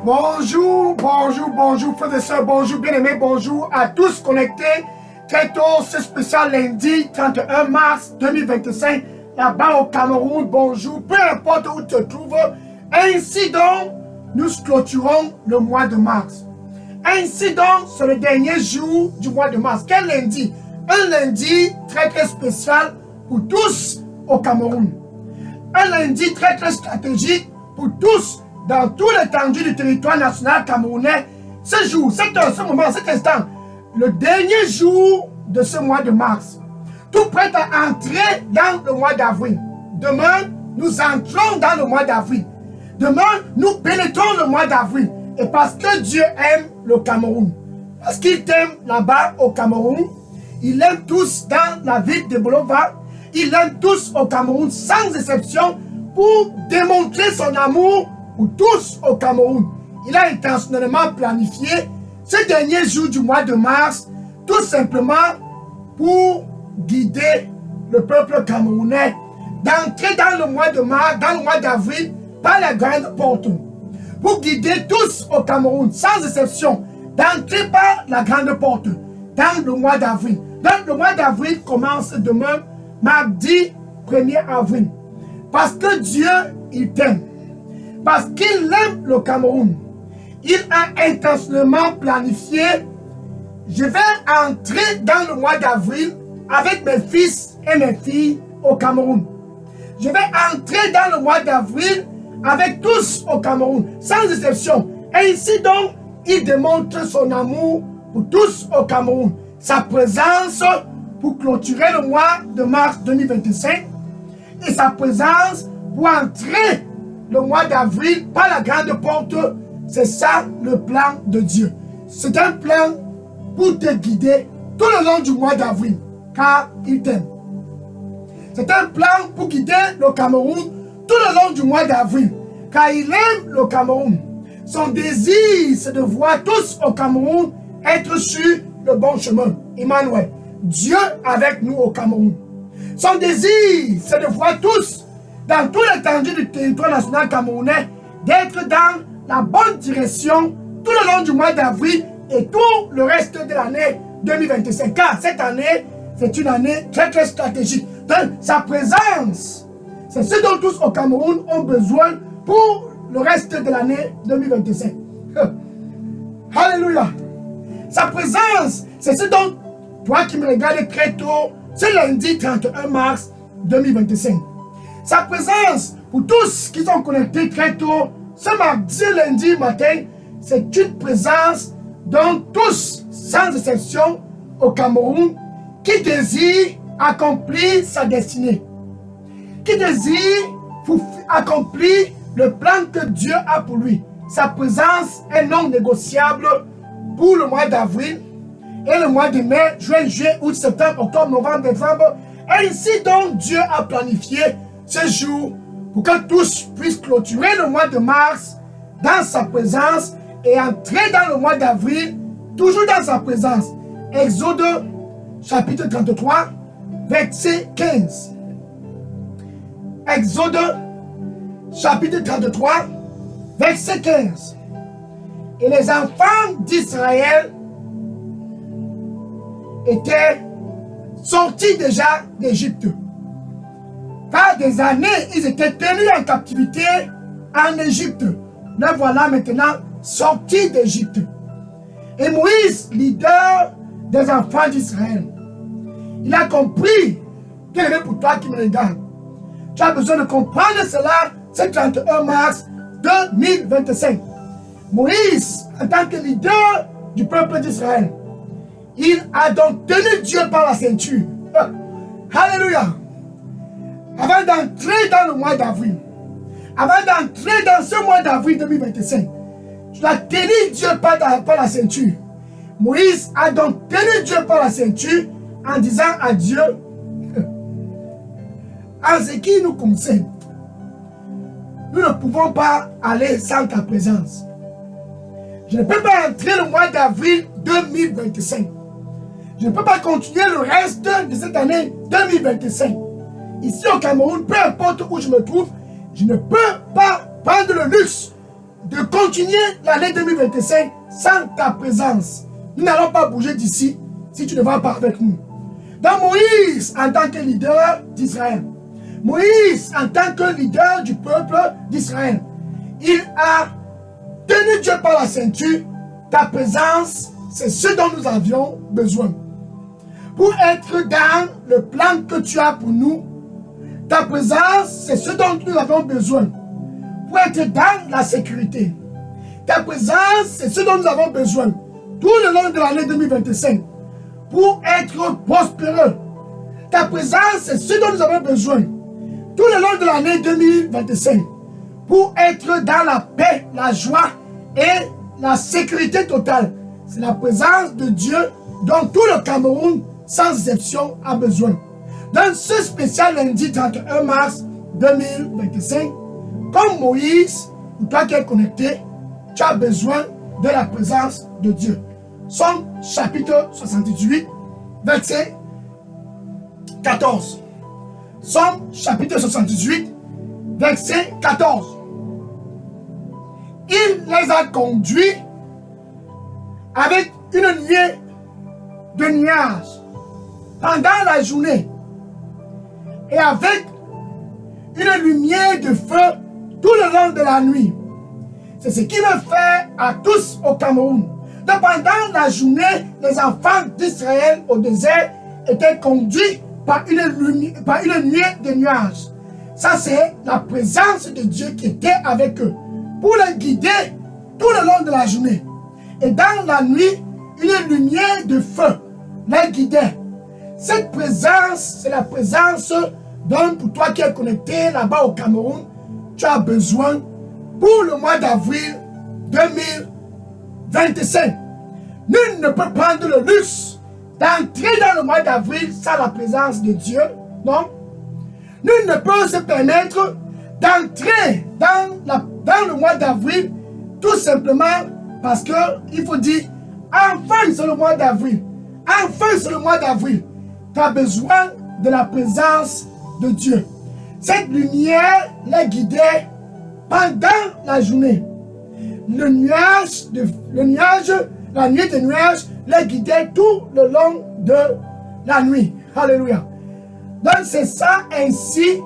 Bonjour, bonjour, bonjour, frères et sœurs, bonjour, bien-aimés, bonjour à tous connectés. Très tôt, ce spécial lundi 31 mars 2025, là-bas au Cameroun, bonjour, peu importe où tu te trouves. Ainsi donc, nous clôturons le mois de mars. Ainsi donc, c'est le dernier jour du mois de mars. Quel lundi? Un lundi très très spécial pour tous au Cameroun. Un lundi très très stratégique pour tous dans tout l'étendue du territoire national camerounais. Ce jour, cette heure, ce moment, cet instant, le dernier jour de ce mois de mars, tout prêt à entrer dans le mois d'avril. Demain, nous entrons dans le mois d'avril. Demain, nous pénétrons le mois d'avril. Et parce que Dieu aime le Cameroun, parce qu'il t'aime là-bas au Cameroun, il aime tous dans la ville de Bolova, il aime tous au Cameroun sans exception pour démontrer son amour pour tous au Cameroun. Il a intentionnellement planifié ce dernier jour du mois de mars tout simplement pour guider le peuple camerounais d'entrer dans le mois de mars, dans le mois d'avril, par la grande porte. Pour guider tous au Cameroun, sans exception, d'entrer par la grande porte dans le mois d'avril. Donc le mois d'avril commence demain, mardi 1er avril. Parce que Dieu, il t'aime. Parce qu'il aime le Cameroun. Il a intentionnellement planifié, je vais entrer dans le mois d'avril avec mes fils et mes filles au Cameroun. Je vais entrer dans le mois d'avril avec tous au Cameroun, sans exception. Et ici donc, il démontre son amour pour tous au Cameroun. Sa présence pour clôturer le mois de mars 2025 et sa présence pour entrer le mois d'avril par la grande porte. C'est ça le plan de Dieu. C'est un plan pour te guider tout le long du mois d'avril, car il t'aime. C'est un plan pour guider le Cameroun tout le long du mois d'avril, car il aime le Cameroun. Son désir, c'est de voir tous au Cameroun être sur le bon chemin. Emmanuel, Dieu avec nous au Cameroun. Son désir, c'est de voir tous, dans tout l'étendue du territoire national camerounais, d'être dans la bonne direction tout le long du mois d'avril et tout le reste de l'année 2025. Car cette année, c'est une année très très stratégique. Donc, sa présence, c'est ce dont tous au Cameroun ont besoin pour le reste de l'année 2025. Alléluia. Sa présence, c'est ce dont toi qui me regardes très tôt, ce lundi 31 mars 2025. Sa présence, pour tous qui sont connectés très tôt, ce mardi, lundi matin, c'est une présence dont tous, sans exception, au Cameroun, qui désire accomplir sa destinée, qui désire accomplir le plan que Dieu a pour lui. Sa présence est non négociable pour le mois d'avril et le mois de mai, juin, juillet, août, septembre, octobre, novembre, décembre. Ainsi donc, Dieu a planifié ce jour pour que tous puissent clôturer le mois de mars dans sa présence et entrer dans le mois d'avril toujours dans sa présence. Exode chapitre 33, verset 15. Exode chapitre 33, verset 15. Et les enfants d'Israël étaient sortis déjà d'Égypte. Car des années, ils étaient tenus en captivité en Égypte. Les voilà maintenant sortis d'Égypte. Et Moïse, leader des enfants d'Israël, il a compris, quel est pour toi qui me regarde. Tu as besoin de comprendre cela, c'est 31 mars 2025. Moïse, en tant que leader du peuple d'Israël, il a donc tenu Dieu par la ceinture. Alléluia. Avant d'entrer dans le mois d'avril, avant d'entrer dans ce mois d'avril 2025, tu as tenu Dieu par la ceinture. Moïse a donc tenu Dieu par la ceinture en disant à Dieu, en ce qui nous concerne, nous ne pouvons pas aller sans ta présence. Je ne peux pas entrer le mois d'avril 2025. Je ne peux pas continuer le reste de cette année 2025. Ici au Cameroun, peu importe où je me trouve, je ne peux pas prendre le luxe de continuer l'année 2025 sans ta présence. Nous n'allons pas bouger d'ici si tu ne vas pas avec nous. Dans Moïse, en tant que leader d'Israël, Moïse, en tant que leader du peuple d'Israël, il a tenu Dieu par la ceinture. Ta présence, c'est ce dont nous avions besoin. Pour être dans le plan que tu as pour nous, ta présence, c'est ce dont nous avons besoin. Pour être dans la sécurité. Ta présence, c'est ce dont nous avons besoin. Tout le long de l'année 2025. Pour être prospéreux. Ta présence, c'est ce dont nous avons besoin. Tout le long de l'année 2025. Pour être dans la paix, la joie et la sécurité totale. C'est la présence de Dieu dont tout le Cameroun, sans exception, a besoin. Dans ce spécial lundi 31 mars 2025, comme Moïse, ou toi qui es connecté, tu as besoin de la présence de Dieu. Somme chapitre 78, verset 14. Somme chapitre 78, verset 14. Il les a conduits avec une nuée de nuages pendant la journée et avec une lumière de feu tout le long de la nuit. C'est ce qu'il veut faire à tous au Cameroun. Donc pendant la journée, les enfants d'Israël au désert étaient conduits par une nuée de nuages. Ça, c'est la présence de Dieu qui était avec eux pour les guider tout le long de la journée. Et dans la nuit, une lumière de feu les guidait. Cette présence, c'est la présence dont pour toi qui es connecté là-bas au Cameroun, tu as besoin pour le mois d'avril 2025. Nul ne peut prendre le luxe d'entrer dans le mois d'avril sans la présence de Dieu, non? Nul ne peut se permettre d'entrer dans le mois d'avril tout simplement parce qu'il faut dire, enfin c'est le mois d'avril, enfin c'est le mois d'avril. Tu as besoin de la présence de Dieu. Cette lumière les guidait pendant la journée. La nuit des nuages les guidait tout le long de la nuit. Alléluia. Donc c'est ça ainsi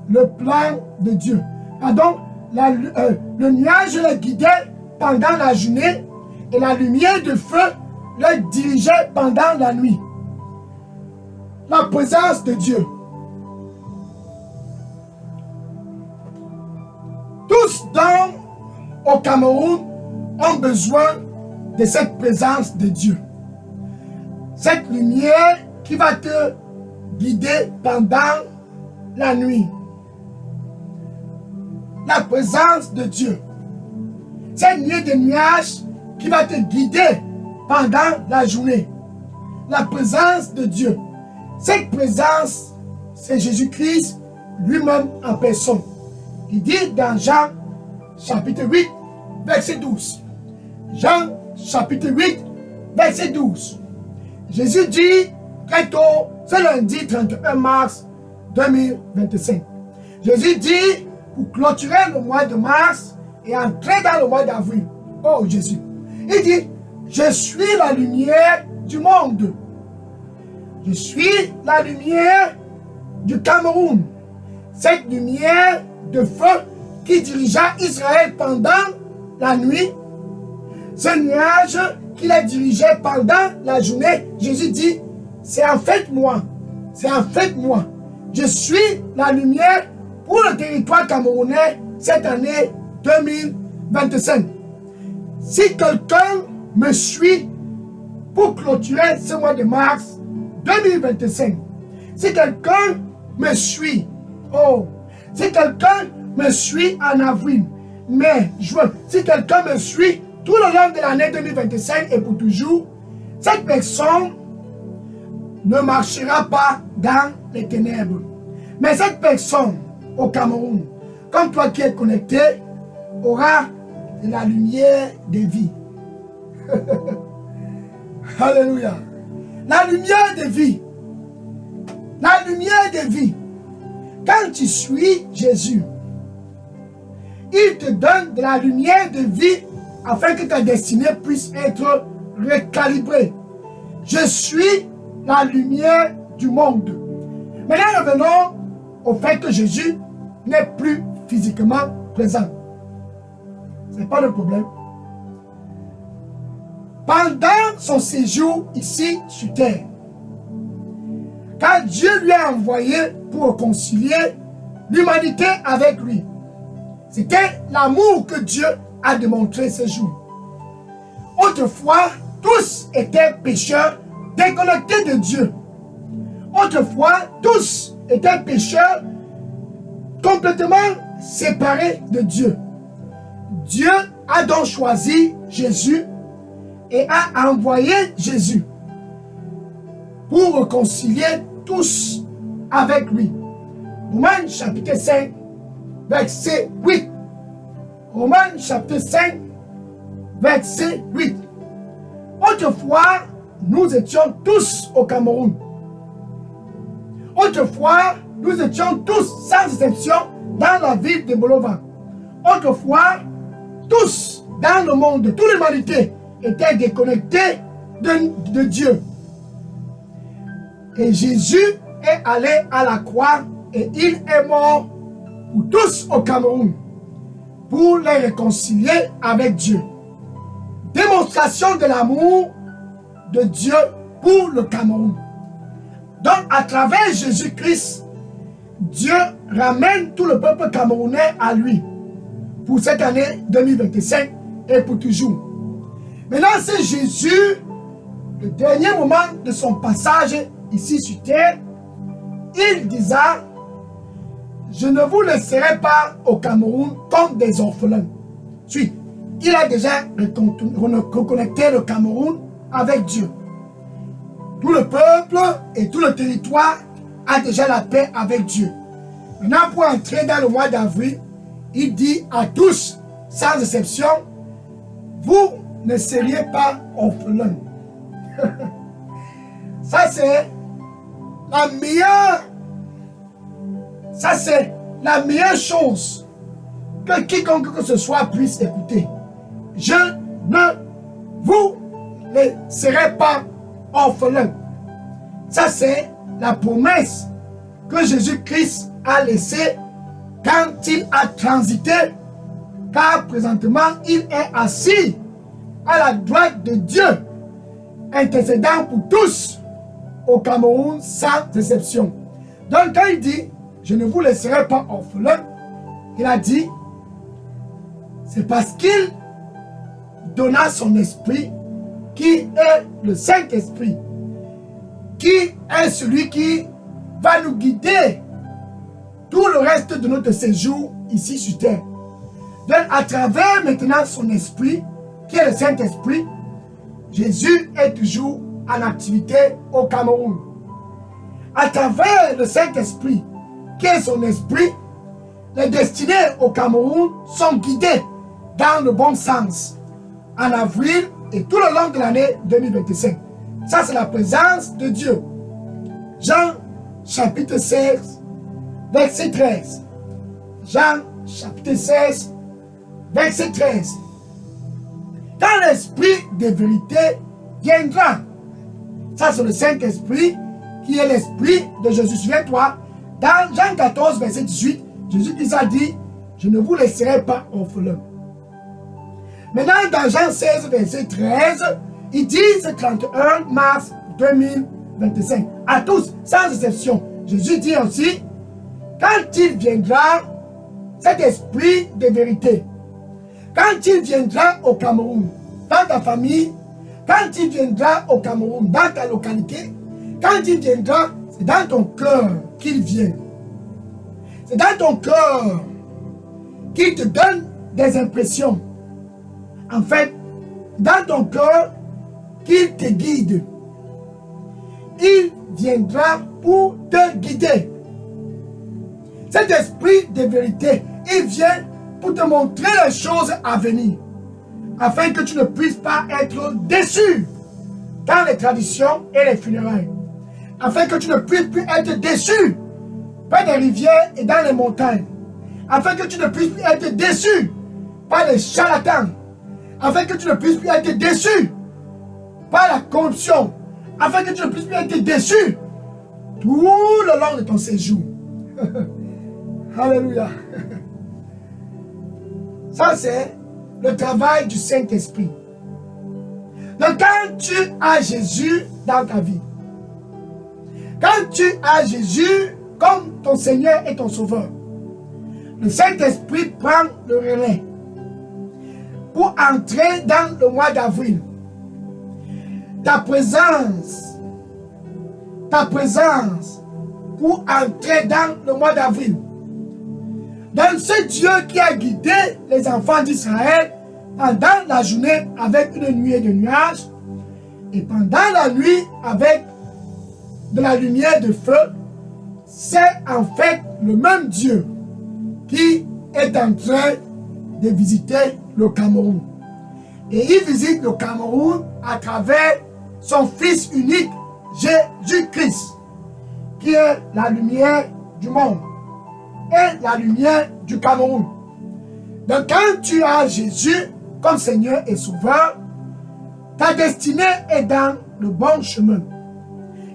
le plan de Dieu. Pardon, le nuage les guidait pendant la journée et la lumière de feu les dirigeait pendant la nuit. La présence de Dieu. Tous au Cameroun ont besoin de cette présence de Dieu. Cette lumière qui va te guider pendant la nuit. La présence de Dieu. Cette nuée de nuages qui va te guider pendant la journée. La présence de Dieu. Cette présence, c'est Jésus-Christ lui-même en personne. Il dit dans Jean chapitre 8, verset 12. Jean chapitre 8, verset 12. Jésus dit très tôt, ce lundi 31 mars 2025. Jésus dit, pour clôturer le mois de mars et entrer dans le mois d'avril. Oh Jésus. Il dit, je suis la lumière du monde. Je suis la lumière du Cameroun. Cette lumière de feu qui dirigea Israël pendant la nuit. Ce nuage qui les dirigeait pendant la journée. Jésus dit, c'est en fait moi. C'est en fait moi. Je suis la lumière pour le territoire camerounais cette année 2025. Si quelqu'un me suit pour clôturer ce mois de mars 2025, si quelqu'un me suit, si quelqu'un me suit en avril, mai, juin, si quelqu'un me suit tout le long de l'année 2025 et pour toujours, cette personne ne marchera pas dans les ténèbres. Mais cette personne au Cameroun, comme toi qui es connecté, aura de la lumière de vie. Alléluia. La lumière de vie. La lumière de vie. Quand tu suis Jésus, Il te donne de la lumière de vie afin que ta destinée puisse être recalibrée. Je suis la lumière du monde. Maintenant, revenons au fait que Jésus n'est plus physiquement présent. Ce n'est pas le problème. Pendant son séjour ici sur terre, quand Dieu lui a envoyé pour réconcilier l'humanité avec lui, c'était l'amour que Dieu a démontré ce jour. Autrefois, tous étaient pécheurs déconnectés de Dieu. Autrefois, tous étaient pécheurs complètement séparés de Dieu. Dieu a donc choisi Jésus et a envoyé Jésus pour réconcilier tous avec lui. Romains chapitre 5, verset 8. Romains chapitre 5, verset 8. Autrefois, nous étions tous au Cameroun. Autrefois, nous étions tous, sans exception, dans la ville de Bolovan. Autrefois, tous dans le monde, toute l'humanité était déconnectée de Dieu. Et Jésus est allé à la croix et il est mort pour tous au Cameroun pour les réconcilier avec Dieu. Démonstration de l'amour de Dieu pour le Cameroun. Donc, à travers Jésus-Christ, Dieu ramène tout le peuple camerounais à lui pour cette année 2025 et pour toujours. Maintenant, c'est Jésus, le dernier moment de son passage ici sur terre, il disait: je ne vous laisserai pas au Cameroun comme des orphelins. Ensuite, il a déjà reconnecté le Cameroun avec Dieu. Tout le peuple et tout le territoire a déjà la paix avec Dieu. Maintenant, pour entrer dans le mois d'avril, il dit à tous, sans exception, vous ne seriez pas orphelins. Ça, c'est la meilleure chose que quiconque que ce soit puisse écouter. Je ne vous laisserai pas orphelins. Ça, c'est la promesse que Jésus-Christ a laissée quand il a transité, car présentement, il est assis à la droite de Dieu, intercédant pour tous au Cameroun sans exception. Donc, quand il dit « je ne vous laisserai pas orphelins », il a dit « c'est parce qu'il donna son esprit, qui est le Saint-Esprit, qui est celui qui va nous guider tout le reste de notre séjour ici sur terre. » Donc, à travers maintenant son esprit, qui est le Saint-Esprit, Jésus est toujours en activité au Cameroun. À travers le Saint-Esprit, qui est son esprit, les destinées au Cameroun sont guidées dans le bon sens en avril et tout le long de l'année 2025. Ça, c'est la présence de Dieu. Jean chapitre 16, verset 13. Jean chapitre 16, verset 13. Quand l'esprit de vérité viendra, ça c'est le Saint-Esprit qui est l'esprit de Jésus. Souviens-toi, dans Jean 14, verset 18, Jésus a dit, je ne vous laisserai pas orphelins. Maintenant, dans Jean 16, verset 13, il dit, c'est 31 mars 2025, à tous, sans exception. Jésus dit aussi, quand il viendra, cet esprit de vérité, quand il viendra au Cameroun, dans ta famille, quand il viendra au Cameroun, dans ta localité, quand il viendra, c'est dans ton cœur qu'il vient. C'est dans ton cœur qu'il te donne des impressions. En fait, dans ton cœur qu'il te guide. Il viendra pour te guider. Cet esprit de vérité, il vient pour te montrer les choses à venir, afin que tu ne puisses pas être déçu dans les traditions et les funérailles, afin que tu ne puisses plus être déçu près des rivières et dans les montagnes, afin que tu ne puisses plus être déçu par les charlatans, afin que tu ne puisses plus être déçu par la corruption, afin que tu ne puisses plus être déçu tout le long de ton séjour. Alléluia. Ça, c'est le travail du Saint-Esprit. Donc, quand tu as Jésus dans ta vie, quand tu as Jésus comme ton Seigneur et ton Sauveur, le Saint-Esprit prend le relais pour entrer dans le mois d'avril. Ta présence pour entrer dans le mois d'avril. Dans ce Dieu qui a guidé les enfants d'Israël pendant la journée avec une nuée de nuages et pendant la nuit avec de la lumière de feu, c'est en fait le même Dieu qui est en train de visiter le Cameroun. Et il visite le Cameroun à travers son Fils unique, Jésus-Christ, qui est la lumière du monde et la lumière du Cameroun. Donc quand tu as Jésus comme Seigneur et Sauveur, ta destinée est dans le bon chemin.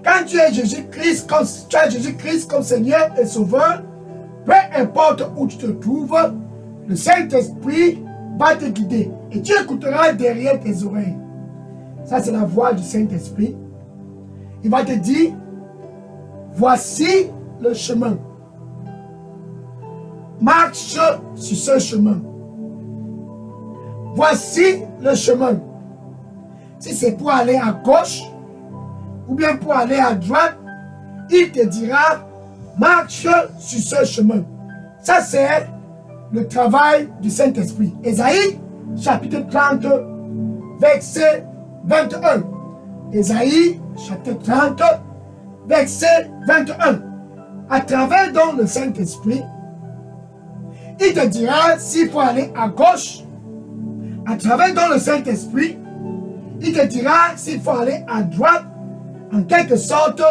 Quand tu as Jésus-Christ comme Seigneur et Sauveur, peu importe où tu te trouves, le Saint-Esprit va te guider et tu écouteras derrière tes oreilles. Ça, c'est la voix du Saint-Esprit. Il va te dire, voici le chemin. Marche sur ce chemin. Voici le chemin. Si c'est pour aller à gauche ou bien pour aller à droite, il te dira, marche sur ce chemin. Ça, c'est le travail du Saint-Esprit. Ésaïe, chapitre 30, verset 21. Ésaïe, chapitre 30, verset 21. À travers donc le Saint-Esprit, il te dira s'il faut aller à gauche. À travers donc le Saint-Esprit, il te dira s'il faut aller à droite. En quelque sorte,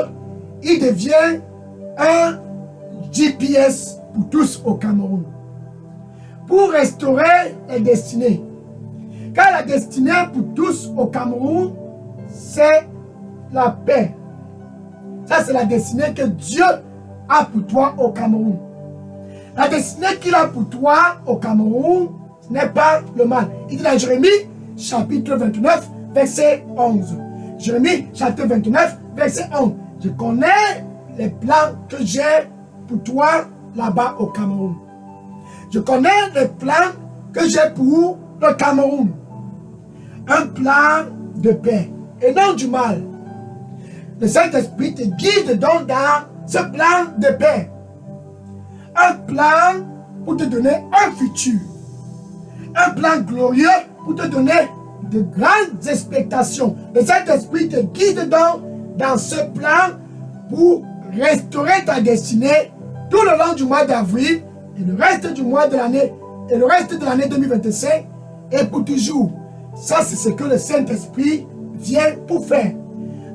il devient un GPS pour tous au Cameroun. Pour restaurer les destinées. Car la destinée pour tous au Cameroun, c'est la paix. Ça, c'est la destinée que Dieu a pour toi au Cameroun. La destinée qu'il a pour toi au Cameroun, ce n'est pas le mal. Il dit dans Jérémie, chapitre 29, verset 11. Jérémie, chapitre 29, verset 11. Je connais les plans que j'ai pour toi là-bas au Cameroun. Je connais les plans que j'ai pour le Cameroun. Un plan de paix et non du mal. Le Saint-Esprit te guide donc dans ce plan de paix. Un plan pour te donner un futur. Un plan glorieux pour te donner de grandes expectations. Le Saint-Esprit te guide donc dans ce plan pour restaurer ta destinée tout le long du mois d'avril et le reste du mois de l'année et le reste de l'année 2025 et pour toujours. Ça, c'est ce que le Saint-Esprit vient pour faire.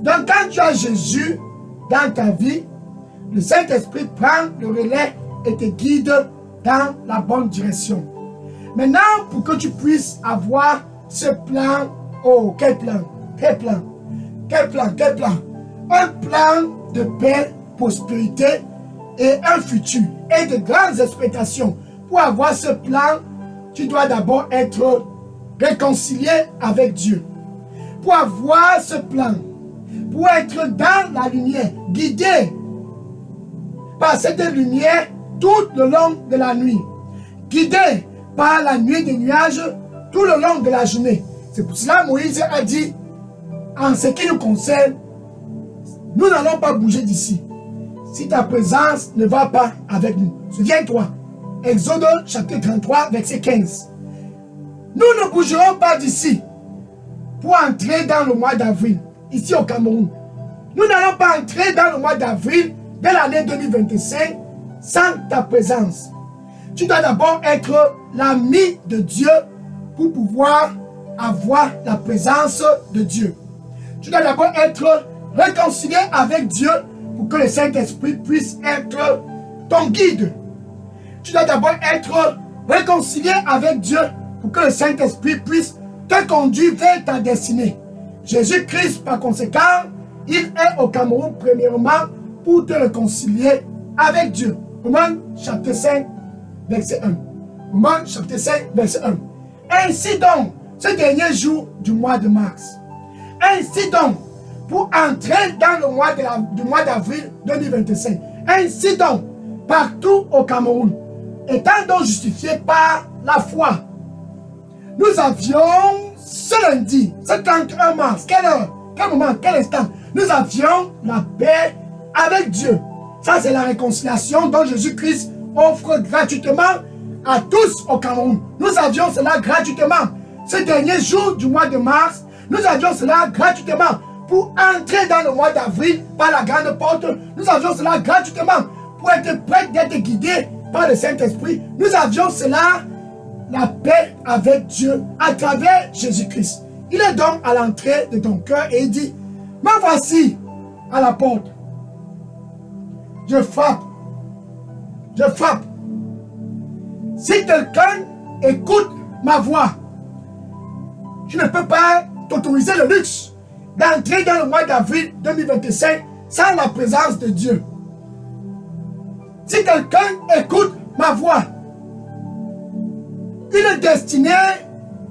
Donc, quand tu as Jésus dans ta vie, le Saint-Esprit prend le relais et te guide dans la bonne direction. Maintenant, pour que tu puisses avoir ce plan, oh, quel plan, quel plan, quel plan, quel plan. Un plan de paix, prospérité et un futur et de grandes expectations. Pour avoir ce plan, tu dois d'abord être réconcilié avec Dieu. Pour avoir ce plan, pour être dans la lumière, guidé par cette lumière tout le long de la nuit, guidé par la nuit des nuages tout le long de la journée. C'est pour cela que Moïse a dit, en ce qui nous concerne, nous n'allons pas bouger d'ici si ta présence ne va pas avec nous. Souviens-toi, Exode chapitre 33, verset 15. Nous ne bougerons pas d'ici pour entrer dans le mois d'avril, ici au Cameroun. Nous n'allons pas entrer dans le mois d'avril de l'année 2025 sans ta présence. Tu dois d'abord être l'ami de Dieu pour pouvoir avoir la présence de Dieu. Tu dois d'abord être réconcilié avec Dieu pour que le Saint-Esprit puisse être ton guide. tu dois d'abord être réconcilié avec Dieu pour que le Saint-Esprit puisse te conduire vers ta destinée. Jésus-Christ, par conséquent, il est au Cameroun premièrement pour te réconcilier avec Dieu. Romains chapitre 5, verset 1. Romains chapitre 5, verset 1. Ainsi donc, ce dernier jour du mois de mars, ainsi donc, pour entrer dans le mois du mois d'avril 2025, ainsi donc, partout au Cameroun, étant donc justifiés par la foi, nous avions ce lundi, ce 31 mars, quelle heure, quel moment, quel instant, nous avions la paix avec Dieu. Ça, c'est la réconciliation dont Jésus-Christ offre gratuitement à tous au Cameroun. Nous avions cela gratuitement. Ce dernier jour du mois de mars, nous avions cela gratuitement pour entrer dans le mois d'avril par la grande porte. Nous avions cela gratuitement pour être prêts d'être guidés par le Saint-Esprit. Nous avions cela, la paix avec Dieu à travers Jésus-Christ. Il est donc à l'entrée de ton cœur et il dit, me voici à la porte. Je frappe. Je frappe. Si quelqu'un écoute ma voix, je ne peux pas t'autoriser le luxe d'entrer dans le mois d'avril 2025 sans la présence de Dieu. Si quelqu'un écoute ma voix, une destinée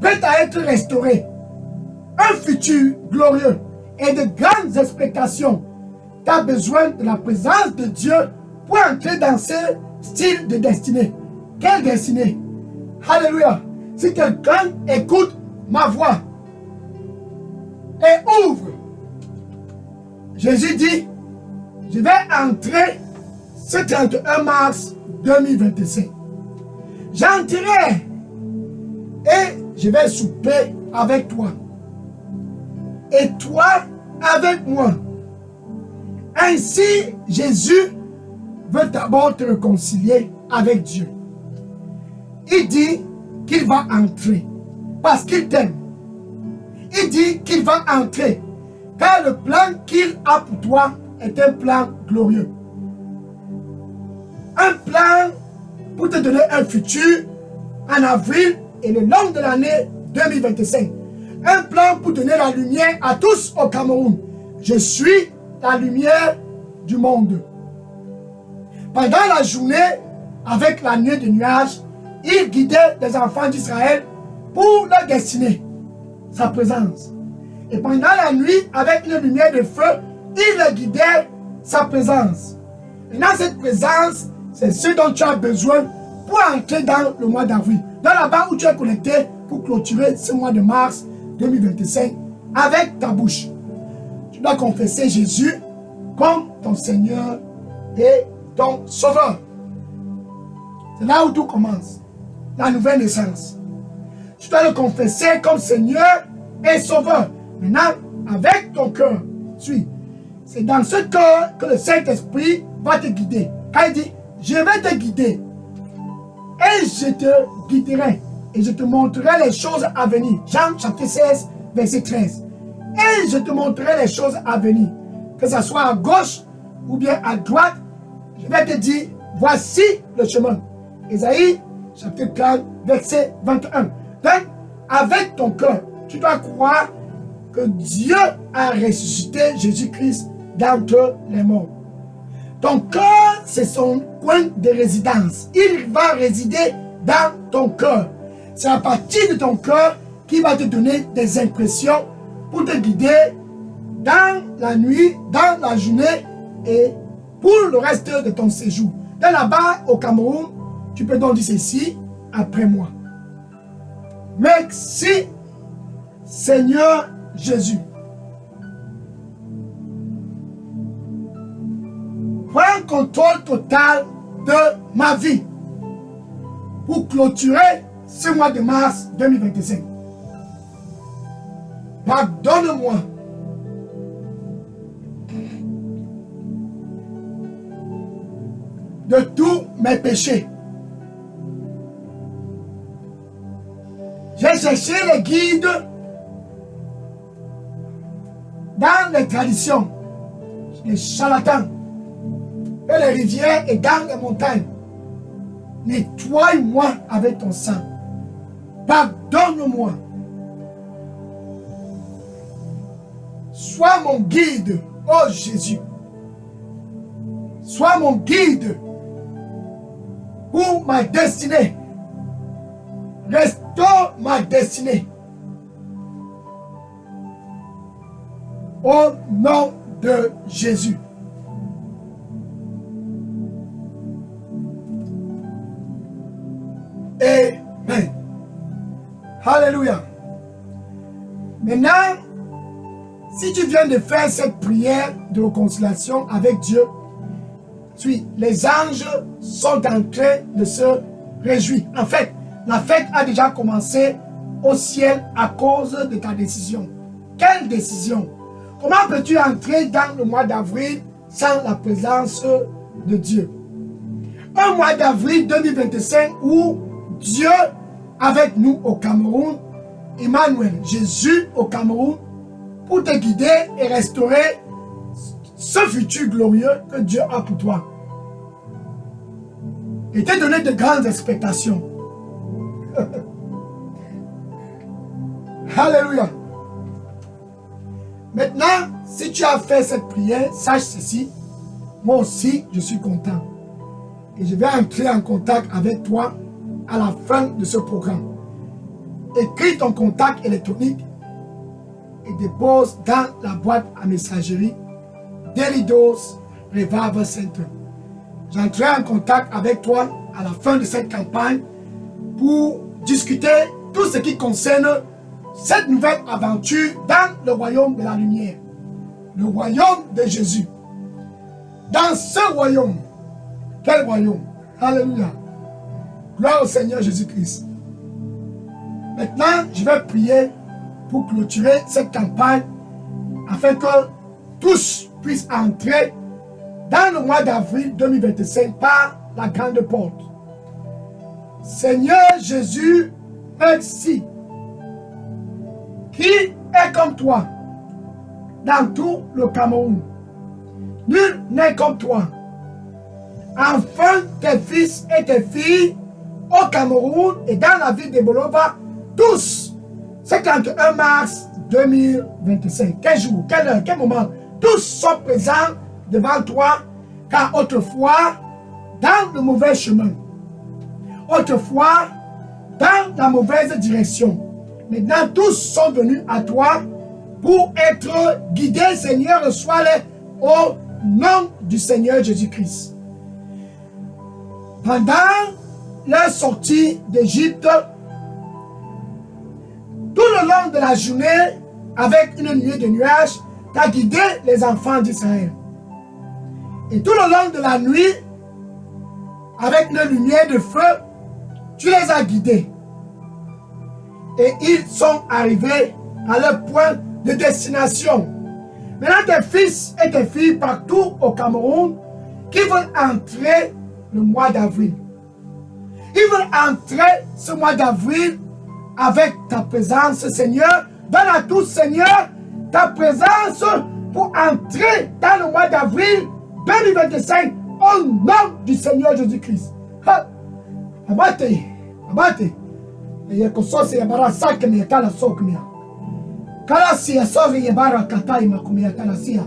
prête à être restaurée, un futur glorieux et de grandes expectations, tu as besoin de la présence de Dieu pour entrer dans ce style de destinée. Quelle destinée? Alléluia. Si quelqu'un écoute ma voix et ouvre, Jésus dit, je vais entrer ce 31 mars 2025. J'entrerai et je vais souper avec toi. Et toi avec moi. Ainsi, Jésus veut d'abord te réconcilier avec Dieu. Il dit qu'il va entrer parce qu'il t'aime. Il dit qu'il va entrer car le plan qu'il a pour toi est un plan glorieux. Un plan pour te donner un futur en avril et le long de l'année 2025. Un plan pour donner la lumière à tous au Cameroun. Je suis la lumière du monde. Pendant la journée, avec la nuée de nuages, il guidait les enfants d'Israël pour leur destinée, sa présence. Et pendant la nuit, avec une lumière de feu, il leur guidait sa présence. Et dans cette présence, c'est ce dont tu as besoin pour entrer dans le mois d'avril. Dans là-bas où tu es connecté pour clôturer ce mois de mars 2025 avec ta bouche. Tu dois confesser Jésus comme ton Seigneur et ton Sauveur. C'est là où tout commence. La nouvelle naissance. Tu dois le confesser comme Seigneur et Sauveur. Maintenant, avec ton cœur, suis. C'est dans ce cœur que le Saint-Esprit va te guider. Quand il dit, je vais te guider. Et je te guiderai. Et je te montrerai les choses à venir. Jean chapitre 16, verset 13. Et je te montrerai les choses à venir. Que ce soit à gauche ou bien à droite, je vais te dire, voici le chemin. Ésaïe, chapitre 40, verset 21. Donc, avec ton cœur, tu dois croire que Dieu a ressuscité Jésus-Christ d'entre les morts. Ton cœur, c'est son coin de résidence. Il va résider dans ton cœur. C'est à partir de ton cœur qu'il va te donner des impressions pour te guider dans la nuit, dans la journée et pour le reste de ton séjour. Dans là-bas, au Cameroun, tu peux donc dire ceci après moi. Merci, Seigneur Jésus. Prends contrôle total de ma vie pour clôturer ce mois de mars 2025. Pardonne-moi de tous mes péchés. J'ai cherché les guides dans les traditions, les charlatans, et les rivières et dans les montagnes. Nettoie-moi avec ton sang. Pardonne-moi. Sois mon guide, oh Jésus. Sois mon guide pour ma destinée. Restaure ma destinée. Au nom de Jésus. Amen. Alléluia. Maintenant, si tu viens de faire cette prière de réconciliation avec Dieu, les anges sont en train de se réjouir. En fait, la fête a déjà commencé au ciel à cause de ta décision. Quelle décision? Comment peux-tu entrer dans le mois d'avril sans la présence de Dieu? Un mois d'avril 2025 où Dieu avec nous au Cameroun, Emmanuel, Jésus au Cameroun, pour te guider et restaurer ce futur glorieux que Dieu a pour toi. Et te donner de grandes expectations. Alléluia. Maintenant, si tu as fait cette prière, sache ceci, moi aussi, je suis content. Et je vais entrer en contact avec toi à la fin de ce programme. Écris ton contact électronique et dépose dans la boîte à messagerie Daily Dose Revival Center. J'entrerai en contact avec toi à la fin de cette campagne pour discuter tout ce qui concerne cette nouvelle aventure dans le royaume de la lumière, le royaume de Jésus. Dans ce royaume, quel royaume? Alléluia. Gloire au Seigneur Jésus-Christ. Maintenant, je vais prier pour clôturer cette campagne afin que tous puissent entrer dans le mois d'avril 2025 par la grande porte. Seigneur Jésus, merci. Qui est comme toi dans tout le Cameroun? Nul n'est comme toi. Enfin, tes fils et tes filles au Cameroun et dans la ville de Bolova, tous, 51 mars 2025. Quel jour, quelle heure, quel moment? Tous sont présents devant toi, car autrefois, dans le mauvais chemin, autrefois, dans la mauvaise direction, maintenant tous sont venus à toi pour être guidés, Seigneur, reçois-les au nom du Seigneur Jésus-Christ. Pendant leur sortie d'Égypte, tout le long de la journée, avec une nuée de nuages, tu as guidé les enfants d'Israël. Et tout le long de la nuit, avec une lumière de feu, tu les as guidés. Et ils sont arrivés à leur point de destination. Maintenant, tes fils et tes filles partout au Cameroun qui veulent entrer le mois d'avril. Ils veulent entrer ce mois d'avril avec ta présence, Seigneur. Donne à tous, Seigneur, ta présence pour entrer dans le mois d'avril 2025 au nom du Seigneur Jésus-Christ. Abate, abate. Et que ça c'est bara sac mais kala sokmia. Kala si asovi bara katai makumia kala sia.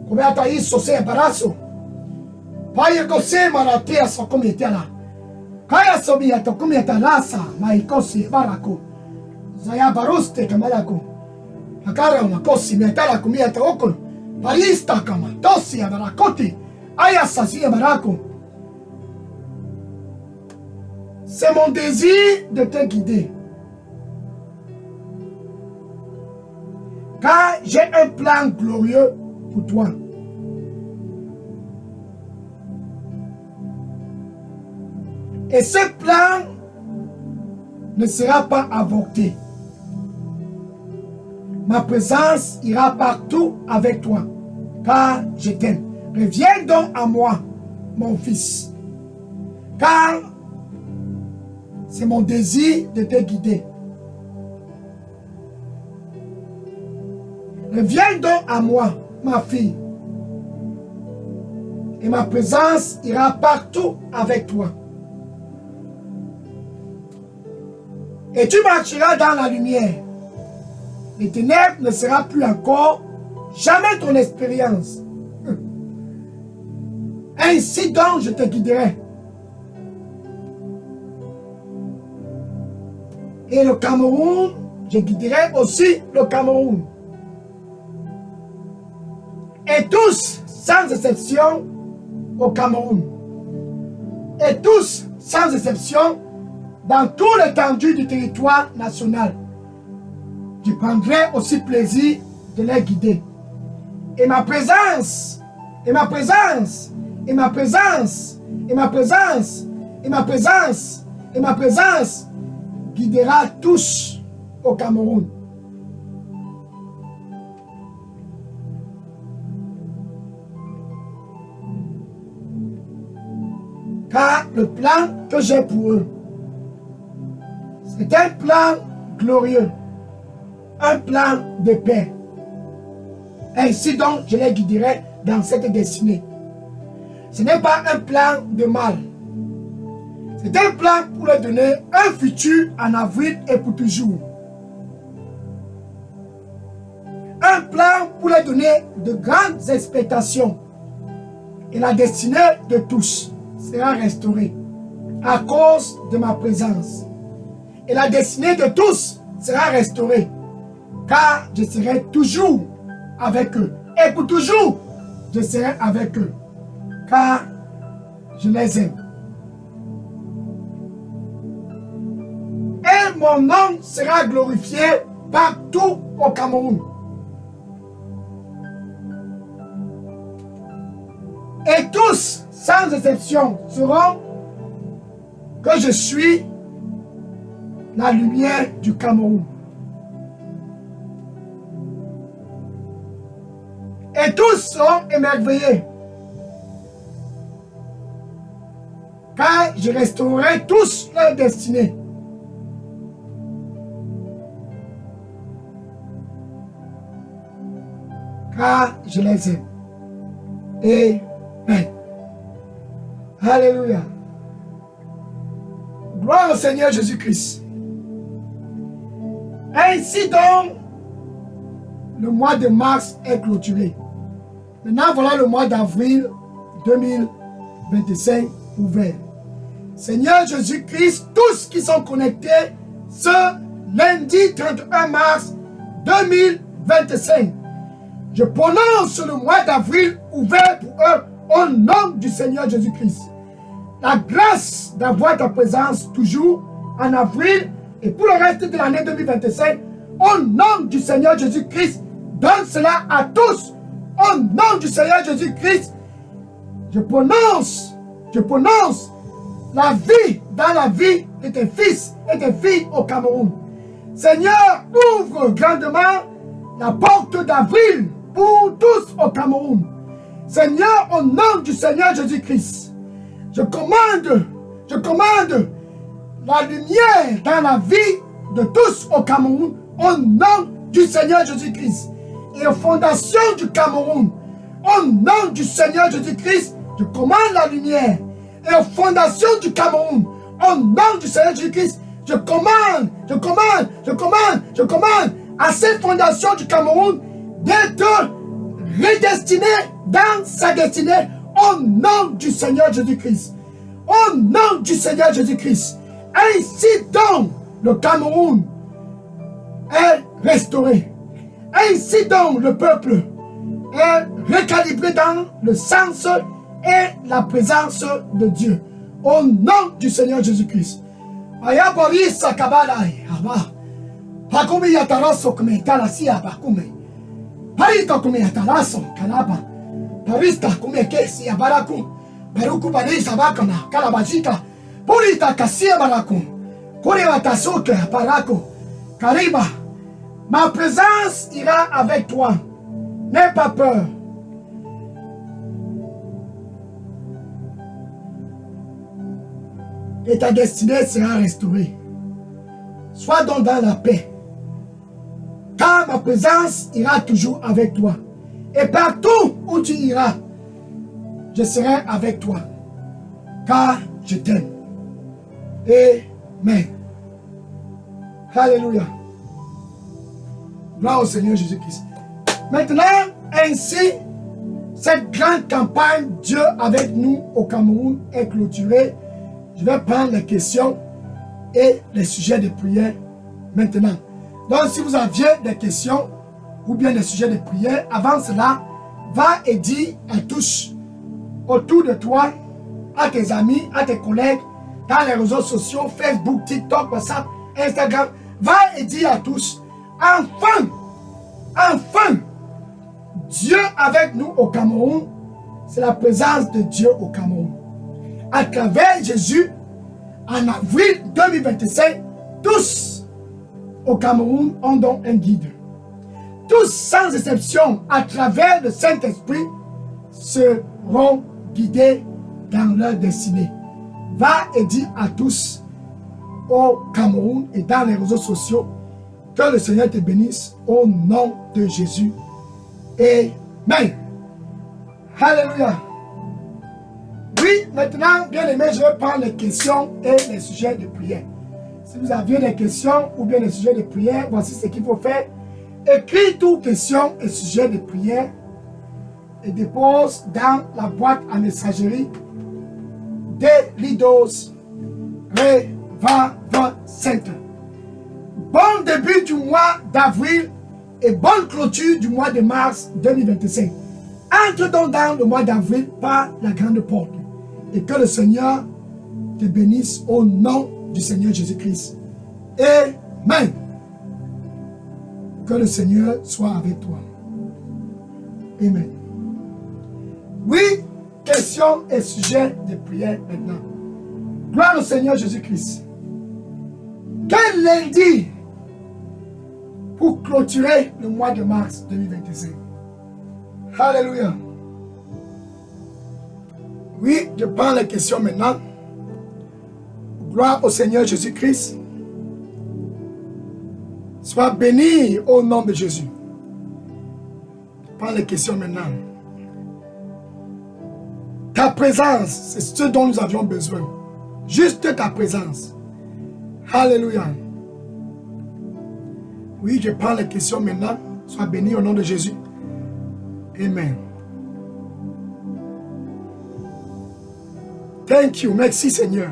Kumia ta isso se baraso. Pai que se maratea sokumia tela. Kaya sobia to kumia talasa maikosi barako. Zaya baruste kamalako. Akara una kosi metala kumia ta okol. Palista kama tosi barakoti. Aya sasia barako. C'est mon désir de te guider. Car j'ai un plan glorieux pour toi. Et ce plan ne sera pas avorté. Ma présence ira partout avec toi, car je t'aime. Reviens donc à moi, mon fils, car c'est mon désir de te guider. Reviens donc à moi, ma fille, et ma présence ira partout avec toi. Et tu marcheras dans la lumière. Les ténèbres ne sera plus encore jamais ton expérience. Ainsi donc je te guiderai. Et le Cameroun, je guiderai aussi le Cameroun. Et tous, sans exception, au Cameroun. Et tous, sans exception, dans tout l'étendue du territoire national. Je prendrai aussi plaisir de les guider. Et ma présence, et ma présence, et ma présence, et ma présence, et ma présence, et ma présence guidera tous au Cameroun. Car le plan que j'ai pour eux, c'est un plan glorieux, un plan de paix. Ainsi donc, je les guiderai dans cette destinée. Ce n'est pas un plan de mal. C'est un plan pour leur donner un futur en avril et pour toujours. Un plan pour leur donner de grandes expectations. Et la destinée de tous sera restaurée à cause de ma présence. Et la destinée de tous sera restaurée, car je serai toujours avec eux. Et pour toujours, je serai avec eux, car je les aime. Et mon nom sera glorifié partout au Cameroun. Et tous, sans exception, sauront que je suis la lumière du Cameroun. Et tous seront émerveillés, car je restaurerai tous leur destinée. Car je les aime. Amen. Alléluia. Gloire au Seigneur Jésus-Christ. Ainsi donc, le mois de mars est clôturé. Maintenant, voilà le mois d'avril 2025 ouvert. Seigneur Jésus-Christ, tous qui sont connectés ce lundi 31 mars 2025, je prononce le mois d'avril ouvert pour eux au nom du Seigneur Jésus-Christ. La grâce d'avoir ta présence toujours en avril et pour le reste de l'année 2025, au nom du Seigneur Jésus-Christ, donne cela à tous. Au nom du Seigneur Jésus-Christ, je prononce la vie dans la vie de tes fils et tes filles au Cameroun. Seigneur, ouvre grandement la porte d'avril pour tous au Cameroun. Seigneur, au nom du Seigneur Jésus-Christ, je commande la lumière dans la vie de tous au Cameroun, au nom du Seigneur Jésus-Christ. Et aux fondations du Cameroun, au nom du Seigneur Jésus-Christ, je commande la lumière. Et aux fondations du Cameroun, au nom du Seigneur Jésus-Christ, je commande à ces fondations du Cameroun d'être redestinées dans sa destinée au nom du Seigneur Jésus-Christ. Au nom du Seigneur Jésus-Christ. Ainsi donc, le Cameroun est restauré. Ainsi donc, le peuple est recalibré dans le sens et la présence de Dieu. Au nom du Seigneur Jésus-Christ. Ayabori sakabalai aba. Pakumi yataraso kume talasi abakume. Parito kume yataraso kalaba. Parista kume kesi abaraku. Baruku barisa bakana kalabajika. Purita kasia baraku. Kuriwa tasuke baraku. Kariba. Ma présence ira avec toi. N'aie pas peur. Et ta destinée sera restaurée. Sois donc dans la paix. Car ma présence ira toujours avec toi. Et partout où tu iras, je serai avec toi. Car je t'aime. Amen. Alléluia. Gloire au Seigneur Jésus-Christ. Maintenant, ainsi, cette grande campagne Dieu avec nous au Cameroun est clôturée. Je vais prendre les questions et les sujets de prière maintenant. Donc, si vous aviez des questions ou bien des sujets de prière, avant cela, va et dis à tous autour de toi, à tes amis, à tes collègues, dans les réseaux sociaux, Facebook, TikTok, WhatsApp, Instagram, va et dis à tous, enfin, Dieu avec nous au Cameroun, c'est la présence de Dieu au Cameroun. À travers Jésus, en avril 2025, tous au Cameroun ont donc un guide. Tous, sans exception, à travers le Saint-Esprit, seront guidés dans leur destinée. Va et dis à tous au Cameroun et dans les réseaux sociaux que le Seigneur te bénisse au nom de Jésus. Amen. Alléluia. Oui, maintenant, bien aimé, je vais prendre les questions et les sujets de prière. Si vous avez des questions ou bien des sujets de prière, voici ce qu'il faut faire. Écris toutes questions et sujets de prière et dépose dans la boîte à messagerie de Lidos Revival Center. Bon début du mois d'avril et bonne clôture du mois de mars 2025. Entre donc dans le mois d'avril par la grande porte et que le Seigneur te bénisse au nom du Seigneur Jésus-Christ. Amen. Que le Seigneur soit avec toi. Amen. Oui, questions et sujets de prière maintenant. Gloire au Seigneur Jésus-Christ. Quel lundi pour clôturer le mois de mars 2025. Alléluia. Oui, je prends les questions maintenant. Gloire au Seigneur Jésus-Christ. Sois béni au nom de Jésus. Je prends les questions maintenant. Ta présence, c'est ce dont nous avions besoin. Juste ta présence. Alléluia. Oui, je prends les questions maintenant. Sois béni au nom de Jésus. Amen. Thank you. Merci Seigneur.